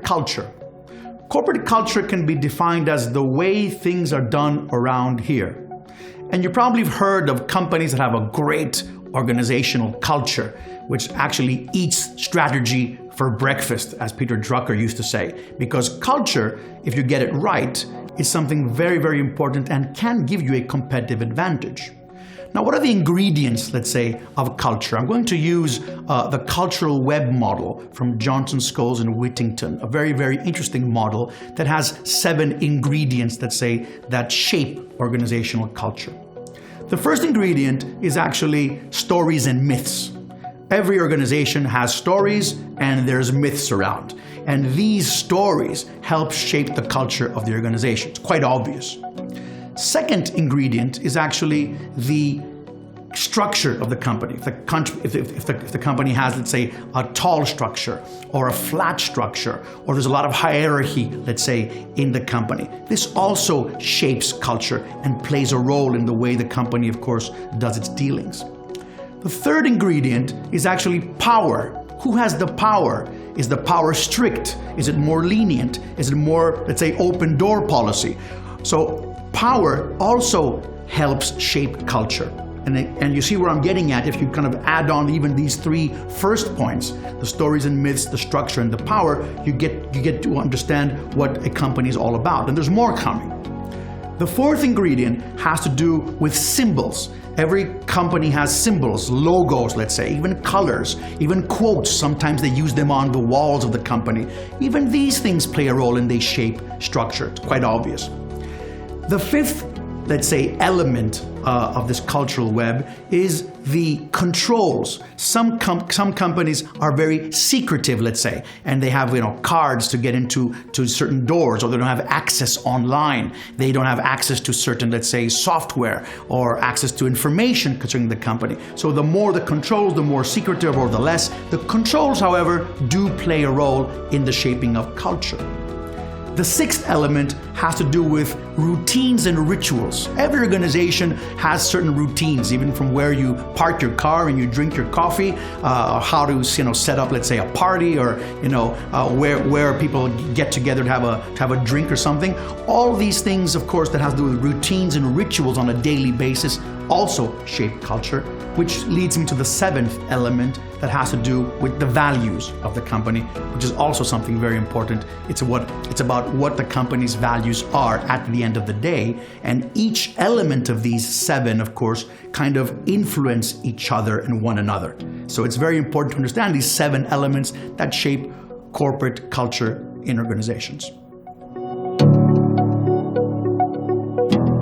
culture. Corporate culture can be defined as the way things are done around here. And you probably have heard of companies that have a great organizational culture, which actually eats strategy for breakfast, as Peter Drucker used to say. Because culture, if you get it right, is something very, very important and can give you a competitive advantage. Now, what are the ingredients, let's say, of culture? I'm going to use the cultural web model from Johnson, Scholes, and Whittington, a very, very interesting model that has 7 ingredients, let's say, that shape organizational culture. The first ingredient is actually stories and myths. Every organization has stories and there's myths around. And these stories help shape the culture of the organization. It's quite obvious. Second ingredient is actually the structure of the company. If the company has, let's say, a tall structure or a flat structure, or there's a lot of hierarchy, let's say, in the company, this also shapes culture and plays a role in the way the company, of course, does its dealings. The third ingredient is actually power. Who has the power? Is the power strict? Is it more lenient? Is it more, let's say, open door policy? So power also helps shape culture. And you see where I'm getting at if you kind of add on even these 3 first points, the stories and myths, the structure, and the power, you get to understand what a company is all about. And there's more coming. The fourth ingredient has to do with symbols. Every company has symbols, logos, let's say, even colors, even quotes. Sometimes they use them on the walls of the company. Even these things play a role and they shape structure. It's quite obvious. The fifth, let's say, element of this cultural web is the controls. Some companies are very secretive, let's say, and they have cards to get into certain doors, or they don't have access online. They don't have access to certain, let's say, software or access to information concerning the company. So the more the controls, the more secretive or the less. The controls, however, do play a role in the shaping of culture. The sixth element has to do with routines and rituals. Every organization has certain routines, even from where you park your car and you drink your coffee, how to set up, let's say, a party, or where people get together to have a drink or something. All these things, of course, that has to do with routines and rituals on a daily basis also shape culture, which leads me to the 7th element that has to do with the values of the company, which is also something very important. It's about what the company's values are at the end of the day, and each element of these 7, of course, kind of influence each other and one another. So it's very important to understand these 7 elements that shape corporate culture in organizations.